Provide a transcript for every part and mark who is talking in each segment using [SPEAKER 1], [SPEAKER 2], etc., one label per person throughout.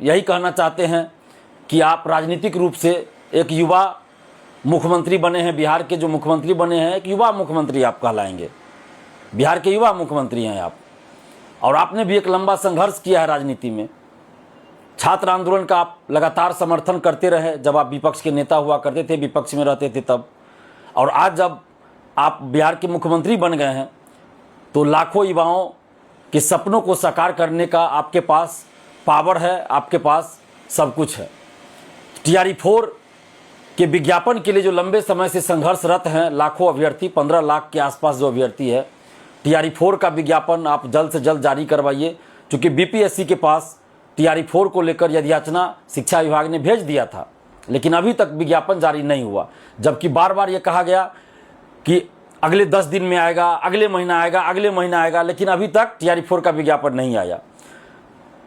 [SPEAKER 1] यही कहना चाहते हैं कि आप राजनीतिक रूप से एक युवा मुख्यमंत्री बने हैं। बिहार के जो मुख्यमंत्री बने हैं, एक युवा मुख्यमंत्री आप कहलाएंगे। बिहार के युवा मुख्यमंत्री हैं आप, और आपने भी एक लंबा संघर्ष किया है राजनीति में। छात्र आंदोलन का आप लगातार समर्थन करते रहे जब आप विपक्ष के नेता हुआ करते थे, विपक्ष में रहते थे तब। और आज जब आप बिहार के मुख्यमंत्री बन गए हैं तो लाखों युवाओं के सपनों को साकार करने का आपके पास पावर है, आपके पास सब कुछ है। TRE-4 के विज्ञापन के लिए जो लंबे समय से संघर्षरत हैं लाखों अभ्यर्थी, 15 लाख के आसपास जो अभ्यर्थी है, TRE-4 का विज्ञापन आप जल्द से जल्द जारी करवाइए। क्योंकि BPSC के पास TRE-4 को लेकर याचिका शिक्षा विभाग ने भेज दिया था, लेकिन अभी तक विज्ञापन जारी नहीं हुआ। जबकि बार बार ये कहा गया कि अगले 10 दिन में आएगा, अगले महीना आएगा, अगले महीना आएगा, लेकिन अभी तक TRE-4 का विज्ञापन नहीं आया।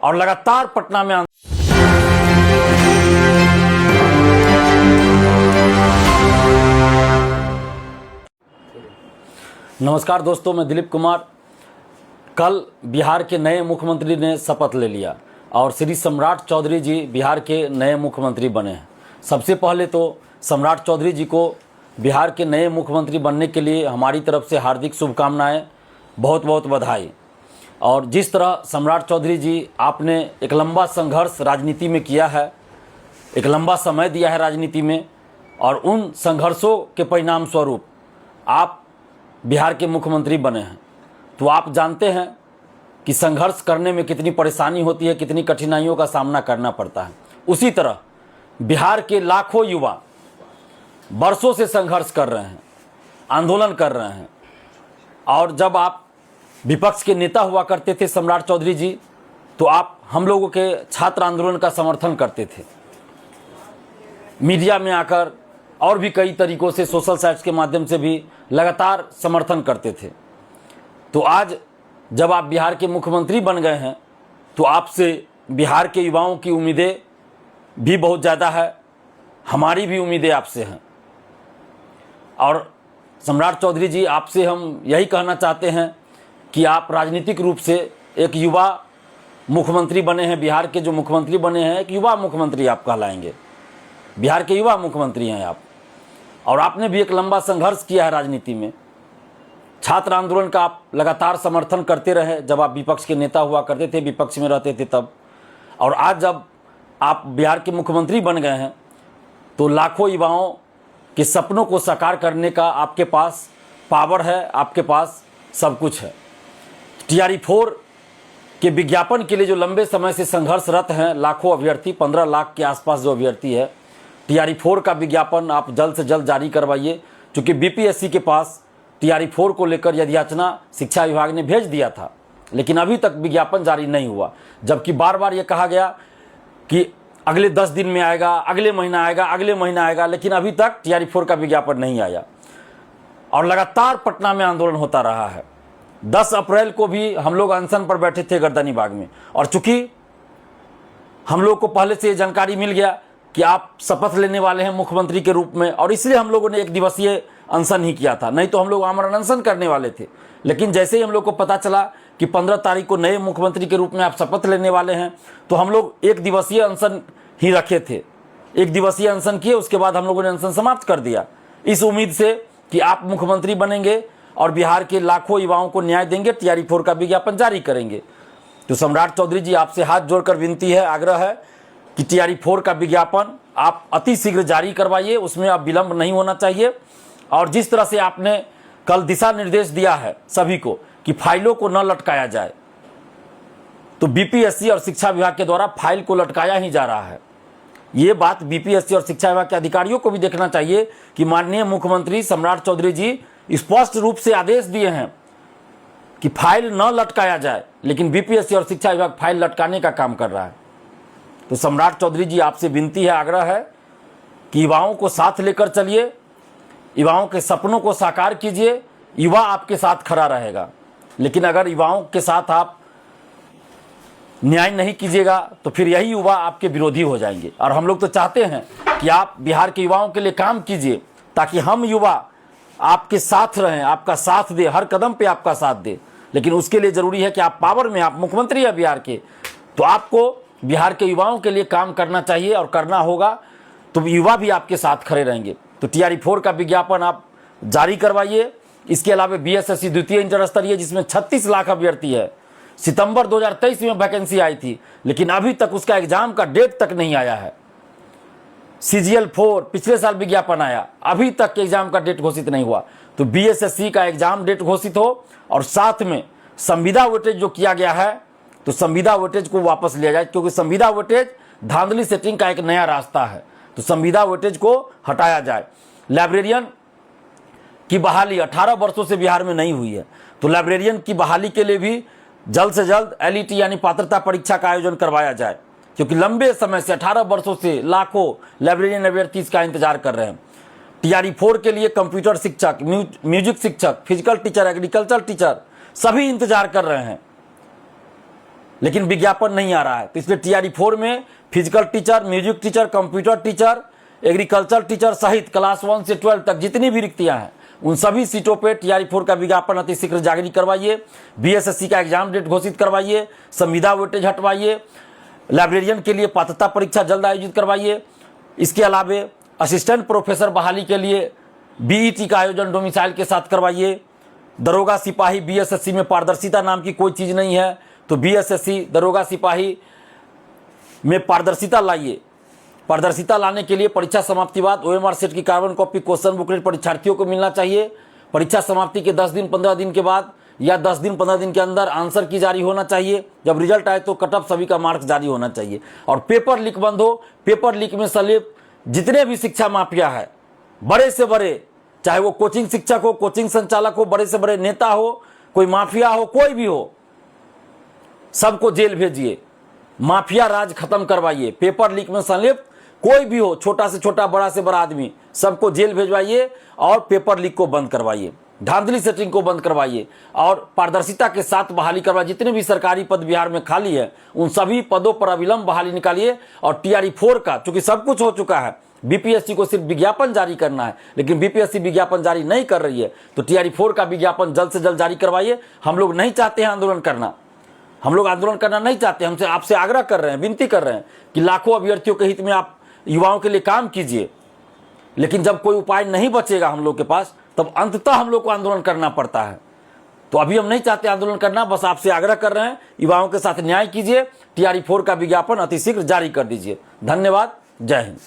[SPEAKER 1] और लगातार पटना में नमस्कार दोस्तों, मैं दिलीप कुमार। कल बिहार के नए मुख्यमंत्री ने शपथ ले लिया और श्री सम्राट चौधरी जी बिहार के नए मुख्यमंत्री बने हैं। सबसे पहले तो सम्राट चौधरी जी को बिहार के नए मुख्यमंत्री बनने के लिए हमारी तरफ से हार्दिक शुभकामनाएं, बहुत बहुत बधाई। और जिस तरह सम्राट चौधरी जी आपने एक लंबा संघर्ष राजनीति में किया है, एक लंबा समय दिया है राजनीति में, और उन संघर्षों के परिणाम स्वरूप आप बिहार के मुख्यमंत्री बने हैं, तो आप जानते हैं कि संघर्ष करने में कितनी परेशानी होती है, कितनी कठिनाइयों का सामना करना पड़ता है। उसी तरह बिहार के लाखों युवा बरसों से संघर्ष कर रहे हैं, आंदोलन कर रहे हैं। और जब आप विपक्ष के नेता हुआ करते थे सम्राट चौधरी जी, तो आप हम लोगों के छात्र आंदोलन का समर्थन करते थे, मीडिया में आकर और भी कई तरीकों से, सोशल साइट्स के माध्यम से भी लगातार समर्थन करते थे। तो आज जब आप बिहार के मुख्यमंत्री बन गए हैं तो आपसे बिहार के युवाओं की उम्मीदें भी बहुत ज़्यादा है, हमारी भी उम्मीदें आपसे हैं। और सम्राट चौधरी जी, आपसे हम यही कहना चाहते हैं कि आप राजनीतिक रूप से एक युवा मुख्यमंत्री बने हैं। बिहार के जो मुख्यमंत्री बने हैं, एक युवा मुख्यमंत्री आप कहलाएंगे। बिहार के युवा मुख्यमंत्री हैं आप, और आपने भी एक लंबा संघर्ष किया है राजनीति में। छात्र आंदोलन का आप लगातार समर्थन करते रहे जब आप विपक्ष के नेता हुआ करते थे, विपक्ष में रहते थे तब। और आज जब आप बिहार के मुख्यमंत्री बन गए हैं तो लाखों युवाओं के सपनों को साकार करने का आपके पास पावर है, आपके पास सब कुछ है। TRE-4 के विज्ञापन के लिए जो लंबे समय से संघर्षरत हैं लाखों अभ्यर्थी, 15 लाख के आसपास जो अभ्यर्थी है, TRE-4 का विज्ञापन आप जल्द से जल्द जारी करवाइए। क्योंकि BPSC के पास TRE-4 को लेकर याचिका शिक्षा विभाग ने भेज दिया था, लेकिन अभी तक विज्ञापन जारी नहीं हुआ। जबकि बार बार ये कहा गया कि अगले 10 दिन में आएगा, अगले महीना आएगा, अगले महीना आएगा, लेकिन अभी तक TRE-4 का विज्ञापन नहीं आया। और लगातार पटना में आंदोलन होता रहा है। 10 अप्रैल को भी हम लोग अनशन पर बैठे थे गर्दनीबाग में, और चूंकि हम लोग को पहले से ये जानकारी मिल गया कि आप शपथ लेने वाले हैं मुख्यमंत्री के रूप में, और इसलिए हम लोगों ने एक दिवसीय अनशन ही किया था, नहीं तो हम लोग आमरण अनशन करने वाले थे। लेकिन जैसे ही हम लोग को पता चला कि 15 तारीख को नए मुख्यमंत्री के रूप में आप शपथ लेने वाले हैं, तो हम लोग एक दिवसीय अनशन ही रखे थे। एक दिवसीय अनशन किए, उसके बाद हम लोगों ने अनशन समाप्त कर दिया, इस उम्मीद से कि आप मुख्यमंत्री बनेंगे और बिहार के लाखों युवाओं को न्याय देंगे, TRE-4 का विज्ञापन जारी करेंगे। तो सम्राट चौधरी जी, आपसे हाथ जोड़कर विनती है, आग्रह है कि TRE-4 का विज्ञापन आप अति शीघ्र जारी करवाइए, उसमें अब विलंब नहीं होना चाहिए। और जिस तरह से आपने कल दिशा निर्देश दिया है सभी को कि फाइलों को न लटकाया जाए, तो BPSC और शिक्षा विभाग के द्वारा फाइल को लटकाया ही जा रहा है। ये बात BPSC और शिक्षा विभाग के अधिकारियों को भी देखना चाहिए कि माननीय मुख्यमंत्री सम्राट चौधरी जी स्पष्ट रूप से आदेश दिए हैं कि फाइल न लटकाया जाए, लेकिन BPSC और शिक्षा विभाग फाइल लटकाने का काम कर रहा है। तो सम्राट चौधरी जी, आपसे विनती है, आग्रह है कि युवाओं को साथ लेकर चलिए, युवाओं के सपनों को साकार कीजिए। युवा आपके साथ खड़ा रहेगा, लेकिन अगर युवाओं के साथ आप न्याय नहीं कीजिएगा तो फिर यही युवा आपके विरोधी हो जाएंगे। और हम लोग तो चाहते हैं कि आप बिहार के युवाओं के लिए काम कीजिए, ताकि हम युवा आपके साथ रहें, आपका साथ दे, हर कदम पे आपका साथ दे। लेकिन उसके लिए ज़रूरी है कि आप पावर में, आप मुख्यमंत्री हैं बिहार के, तो आपको बिहार के युवाओं के लिए काम करना चाहिए और करना होगा, तो युवा भी आपके साथ खड़े रहेंगे। तो TRE-4 का विज्ञापन आप जारी करवाइए। इसके अलावा BSSC द्वितीय इंटर स्तरीय जिसमें 36 लाख अभ्यर्थी है, सितंबर 2023 में वैकेंसी आई थी, लेकिन अभी तक उसका एग्जाम का डेट तक नहीं आया है। CGL-4 पिछले साल विज्ञापन आया, अभी तक एग्जाम का डेट घोषित नहीं हुआ। तो BSSC का एग्जाम डेट घोषित हो और साथ में संविदा वेटेज जो किया गया है, तो संविदा वेटेज को वापस लिया जाए, क्योंकि संविदा वेटेज धांधली सेटिंग का एक नया रास्ता है। तो संविदा वेटेज को हटाया जाए। लाइब्रेरियन की बहाली 18 वर्षों से बिहार में नहीं हुई है, तो लाइब्रेरियन की बहाली के लिए भी जल्द से जल्द LET यानी पात्रता परीक्षा का आयोजन करवाया जाए, क्योंकि लंबे समय से 18 वर्षों से लाखों लाइब्रेरियन अभ्यर्थी इसका इंतजार कर रहे हैं। TRE-4 के लिए कंप्यूटर शिक्षक, म्यूजिक शिक्षक, फिजिकल टीचर, एग्रीकल्चर टीचर सभी इंतजार कर रहे हैं, लेकिन विज्ञापन नहीं आ रहा है। तो इसलिए TRE-4 में physical teacher, music teacher, computer teacher, agriculture teacher सहित क्लास 1 से 12 तक जितनी भी रिक्तियां हैं, उन सभी सीटों पे TRE-4 का विज्ञापन अतिशीघ्र जारी करवाइए। BSSC का एग्जाम डेट घोषित करवाइए, संविदा वेटेज हटवाइए, लाइब्रेरियन के लिए पात्रता परीक्षा जल्द आयोजित करवाइए। इसके अलावा असिस्टेंट प्रोफेसर बहाली के लिए BET का आयोजन डोमिसाइल के साथ करवाइए। दरोगा सिपाही BSSC में पारदर्शिता नाम की कोई चीज़ नहीं है, तो BSSC दरोगा सिपाही में पारदर्शिता लाइए। पारदर्शिता लाने के लिए परीक्षा समाप्ति बाद OMR सेट की कार्बन कॉपी क्वेश्चन बुकलेट परीक्षार्थियों को मिलना चाहिए। परीक्षा समाप्ति के 10 दिन 15 दिन के बाद या 10 दिन 15 दिन के अंदर आंसर की जारी होना चाहिए। जब रिजल्ट आए तो कट ऑफ सभी का मार्क्स जारी होना चाहिए और पेपर लीक बंद हो। पेपर लीक में संलिप्त जितने भी शिक्षा माफिया है, बड़े से बड़े, चाहे वो कोचिंग शिक्षक हो, कोचिंग संचालक हो, बड़े से बड़े नेता हो, कोई माफिया हो, कोई भी हो, सबको जेल भेजिए। माफिया राज खत्म करवाइए। पेपर लीक में संलिप्त कोई भी हो, छोटा से छोटा, बड़ा से बड़ा आदमी, सबको जेल भेजवाइए और पेपर लीक को बंद करवाइए, धांधली सेटिंग को बंद करवाइए और पारदर्शिता के साथ बहाली करवाइए। जितने भी सरकारी पद बिहार में खाली है, उन सभी पदों पर अविलंब बहाली निकालिए। और TRE-4 का, चूंकि सब कुछ हो चुका है, BPSC को सिर्फ विज्ञापन जारी करना है, लेकिन BPSC विज्ञापन जारी नहीं कर रही है, तो TRE-4 का विज्ञापन जल्द से जल्द जारी करवाइए। हम लोग नहीं चाहते हैं आंदोलन करना, हम लोग आंदोलन करना नहीं चाहते। हमसे आपसे आग्रह कर रहे हैं, विनती कर रहे हैं कि लाखों अभ्यर्थियों के हित में आप युवाओं के लिए काम कीजिए। लेकिन जब कोई उपाय नहीं बचेगा हम लोग के पास, तब अंततः हम लोग को आंदोलन करना पड़ता है। तो अभी हम नहीं चाहते आंदोलन करना, बस आपसे आग्रह कर रहे हैं, युवाओं के साथ न्याय कीजिए। TRE-4 का विज्ञापन अतिशीघ्र जारी कर दीजिए। धन्यवाद। जय हिंद।